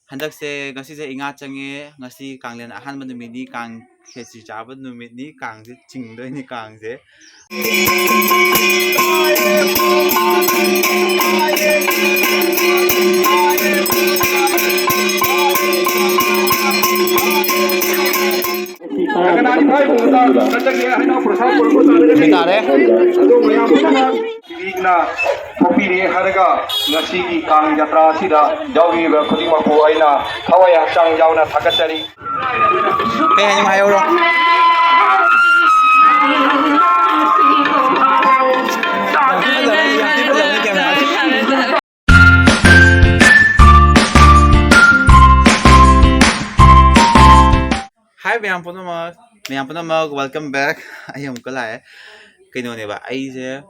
ꯍꯟꯗꯛꯁꯦ ꯉꯁꯤꯁꯦ ꯏꯉꯥ ꯆꯪꯉꯦ ꯉꯁꯤ ꯀꯥꯡꯂꯦꯟ ꯑꯍꯥꯟꯕ ꯅꯨꯃꯤꯠꯅꯤ ꯀꯥꯡ ꯈꯦꯆꯤ ꯆꯥꯕ ꯅꯨꯃꯤꯠꯅꯤ ꯀꯥꯡꯁꯦ ꯆꯤꯡꯗꯣꯏꯅꯤ ꯀꯥꯡꯁꯦ ꯊꯣꯛꯄꯤꯔꯦ ꯍꯥꯏꯔꯒ ꯉꯁꯤꯒꯤ ꯀꯥꯡ ꯌꯥꯇ꯭ꯔꯥ ꯑꯁꯤꯗ ꯌꯥꯎꯔꯤꯕ ꯈꯨꯗꯤꯡꯃꯛꯄꯨ ꯑꯩꯅ ꯊꯋꯥꯏ ꯍꯛꯆꯥꯡ ꯌꯥꯎꯅ ꯊꯥꯒꯠꯆꯔꯤ ꯀꯩ ꯍꯥꯏꯅꯣ ꯍꯥꯏꯌꯣꯔꯣ Hi ma'am punamak welcome back I amukka lae kainoneba aise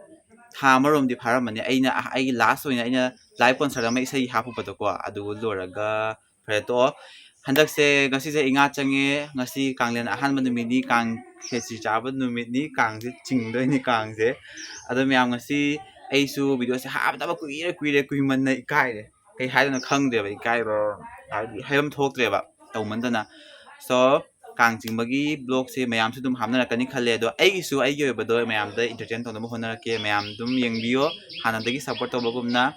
tha amarom di pharamani aina ai last oina aina live concert ama isai hapupado ko adu loraga phreto handak se ngasi se inga change ngasi kanglen ahanba numini kang khesi chaba numini kang se chingdoi ni kang se adu myam ngasi aisu video se habda ba kuire kuiman na ikai re kai haidana khangde ba ikai ro haibam thoktre ba tawmandana so kang jingbagi blog se mayam su dum hamna rakani khalle do aigisu aigi oibado mayam da entertain tawna honara ke mayam dum yengbiyo hanadagi support tawbagumna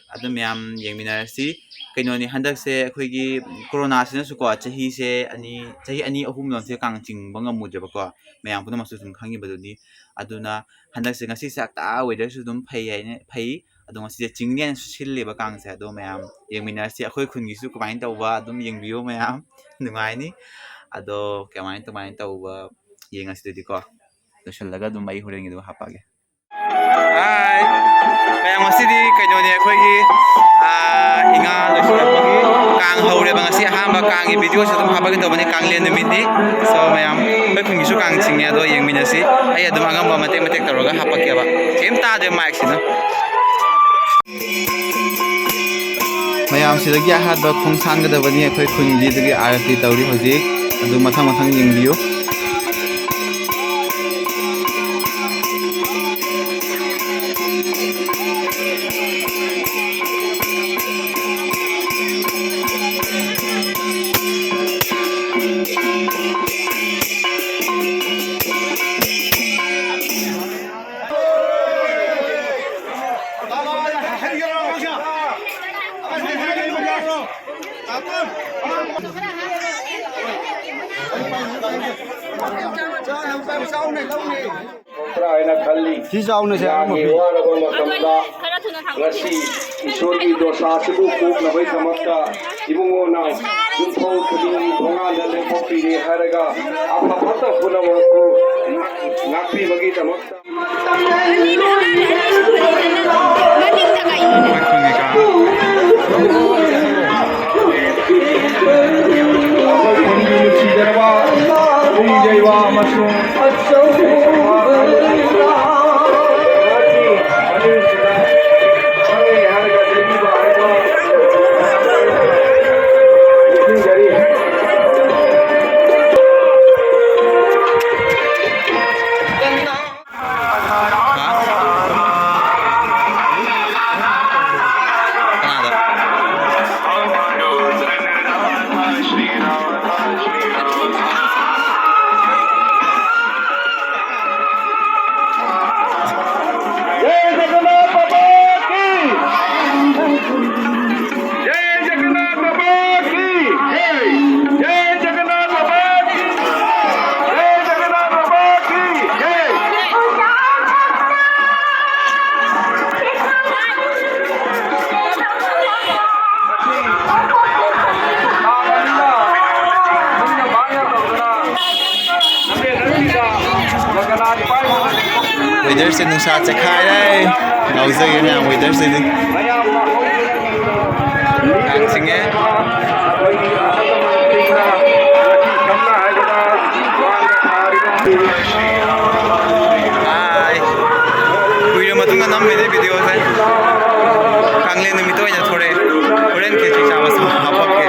adum mayam yengminarasi kainoni handak se akhoi corona sina su ko chahi ani ahum lon se kang jingba ngamudre ba ko mayam puna masu sum khangi baduni aduna handak se ngasi sakta weather su dum phai adum ngasi jingnian sille ba kang se do mayam yengminarasi akhoi khungi su kamain tawba adum yengbiyo mayam nungai ado kemain tawba yengas didi ko loshalaga dum mai hurengi do hapage hi mayam masidi kainoni akhoi inga loshalagbagi kang haure bangasi hamba kangi video su dum hapage tawbani kanglen numini so mayam bai khungi su kang chinge do yengminasi ai adum angamba matek tawraga hapake ba kem ta de mic sina mayam sidagi ahadba khongsangadabani akhoi khungi dagi arati tawri hojik adu mathang yengbiyo Si jaune se ami waraba matamda ngasi isori dosa sibu kuk na bai tamakta ibungo na dumthong khuding thonga dale popiri haraga apa phata puna ko ngakpi bagi tamakta weather se nung sa chakhai dai ngau zai na weather se ni kang singe ai kuira matunga nam me video se kangle numi to ina thore horen ke chi chawa sa hapak ke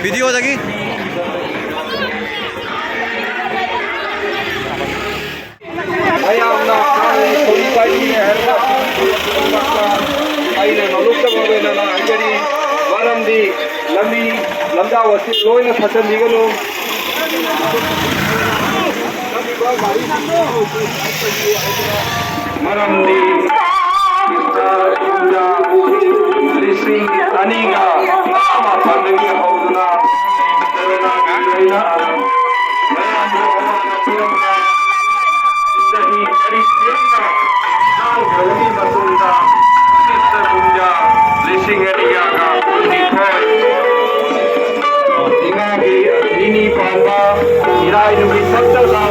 भिडियोदगी ꯃꯌꯥꯝꯅ ꯊꯧꯔꯤ ꯄꯥꯏꯕꯤꯅꯤ ꯍꯥꯏꯔꯒ ꯑꯩꯅ ꯅꯣꯂꯨꯛꯇꯕ ꯂꯣꯏꯅꯅ ꯍꯥꯏꯖꯔꯤ ꯃꯔꯝꯗꯤ ꯂꯝꯕꯤ ꯂꯝꯖꯥꯎ ꯑꯁꯤ ꯂꯣꯏꯅ ꯊꯠꯆꯟꯕꯤꯒꯅꯨ ꯃꯔꯝꯗꯤ ꯂꯤꯁꯤꯡ ꯑꯅꯤꯒ ꯃꯥꯄꯜꯗꯒꯤ ꯍꯧꯗꯨꯅ ꯃꯌꯥꯝꯒꯤ ꯑꯋꯥꯕ ꯄꯨꯔꯝꯕ चही परिपूर्ण नाल भरमी मतुंदा चित्त कुंजा लिसिंगरिया का कुंडिथोय इंगागी दिनी पांबा इराय नुबी सत्तला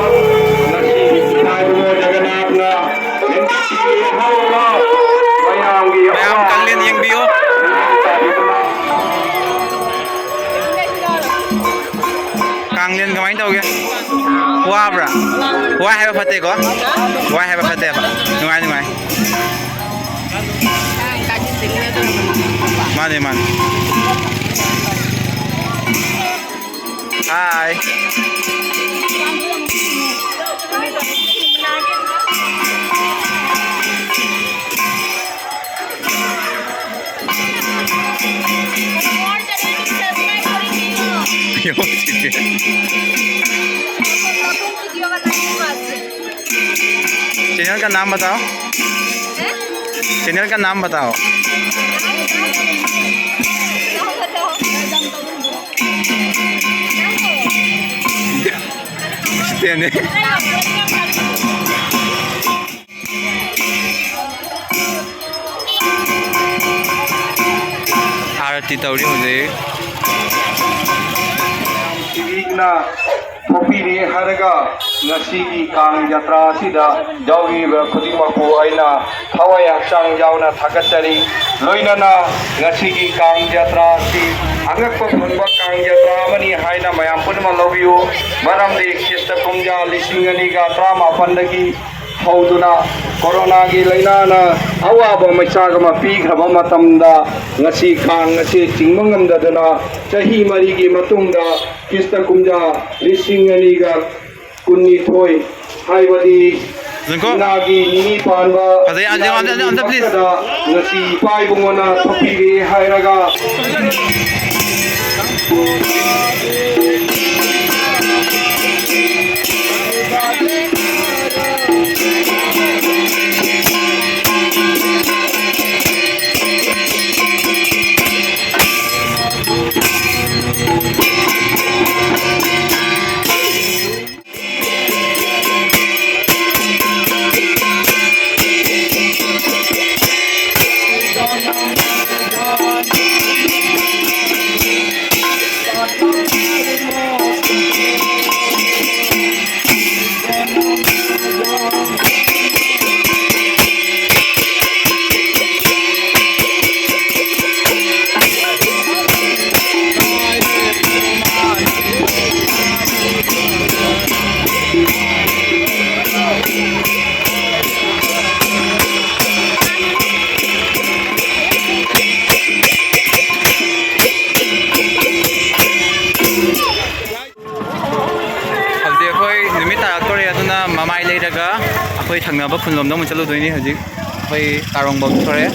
नसी इराय नुबो जगन्नाथना निंदी हौला मयामगी मैम कल्याण यंगबियो कांगलेन कमाई तौगे वाब्रा वा है फते को वा है फते बा नुआय नुआय माने मान हाय चैनल का नाम बताओ चैनल का नाम बताओ आरती तौरी मुझे थोपीरे हरगा ngasiगी kang yatra sida jawi ba khudimako aina thawai hachang jauna thakachari loinana ngasigi kang yatra si angakpa phangba kang yatra mani haina mayam punma lobiu maramdi krista kumja lisingani ga trama pandagi hauduna corona gi lainana awaba maichaga ma pigraba matamda ngasi kang ngasi chingmangamdadana chahi mari gi matungda krista kumja lisingani ga kunni thoi haibadi nagi nini panwa ngasi pai bungona thopiri hairaga mamai leiraga akhoi thangnaba khunlom dong chaludoi hojik akhoi tarong bok thore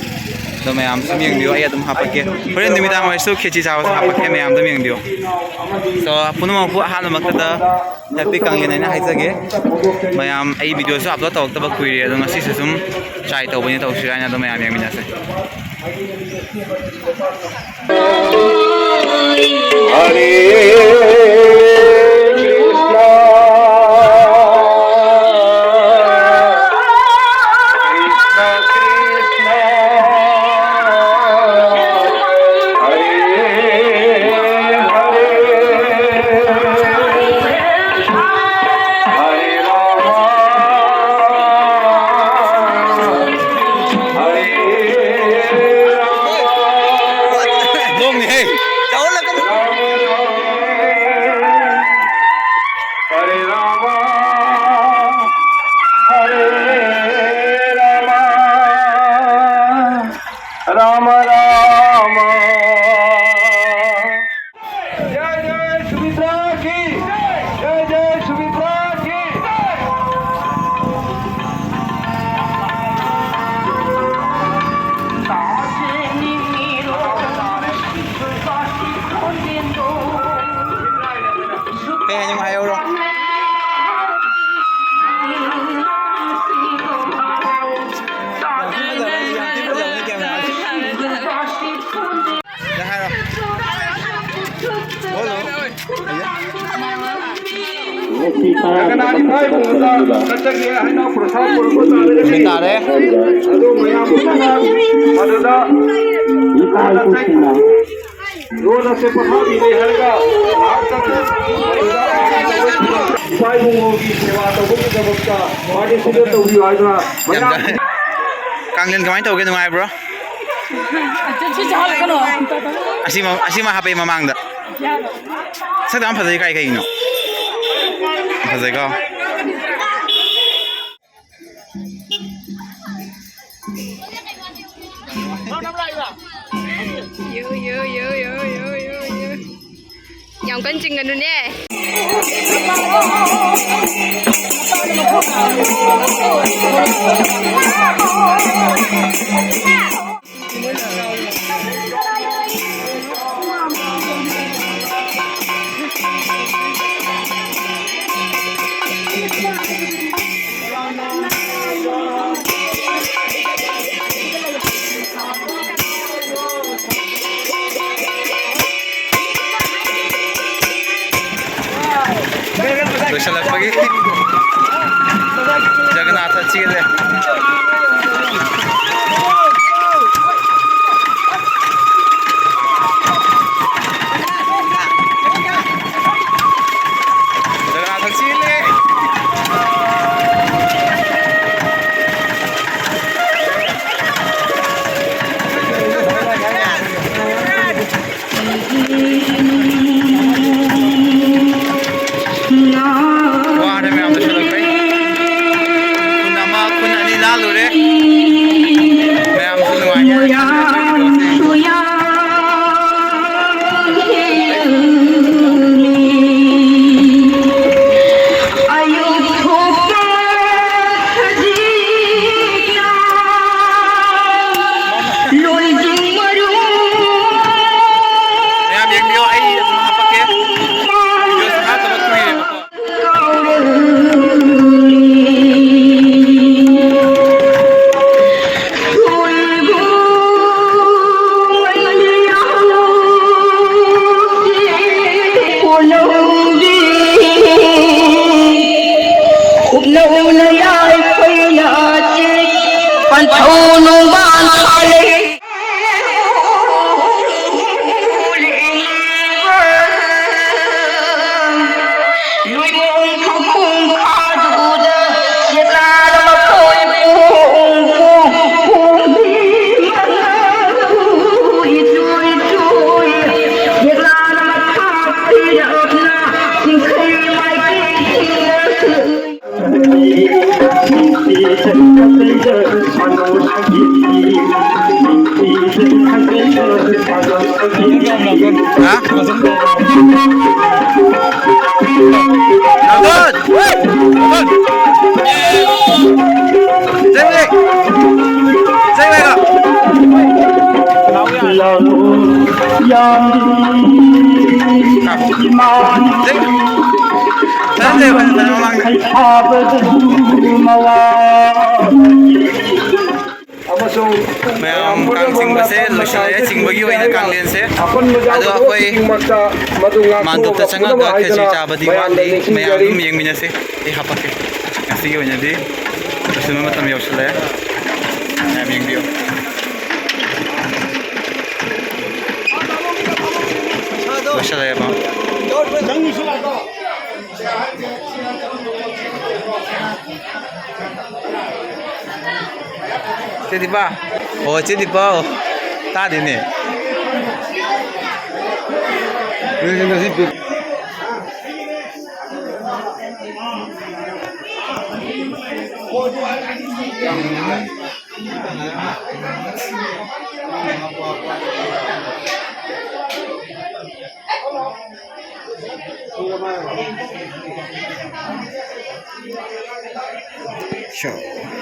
do mayam sum yengdio ai adum hapake hore nimidang mai su khechi chawa hapake mayam dum yengdio so punuma pu hanu makta happy kanglen na haijage mayam ai video su upload tawak tabak kuire do ngasi se sum try tawbani tawsi aina do mayam yengmina se Hare haro. Bolo. Kanani bhai bungda kachagi haina prasad purko tare Tare. ado mayam bungda aduda roda se pathabi de harga bhai bungogi seva tabuki dabakta participate tawbi haidra Kanglen kamay tawag nung ay bro. Asima hapay mamangda. Sa daan pasay kay kayo no. Pasay ko. Yang kencing kan dunia. Dosalag pagi. Jagannatha chile. Jagannatha chile. Mayam kang singba se loshaya singbagi waina kanglen se ado akoi mandup ta changa ga khesi chabadi wali mayam dum yengmina se e hapake ngasi waina di suma matam yaushla mayam yengbiyo loshaya ya ba Jadi ba? Oh, jadi ba? Tadi nih. Ini nasi pit. Sure.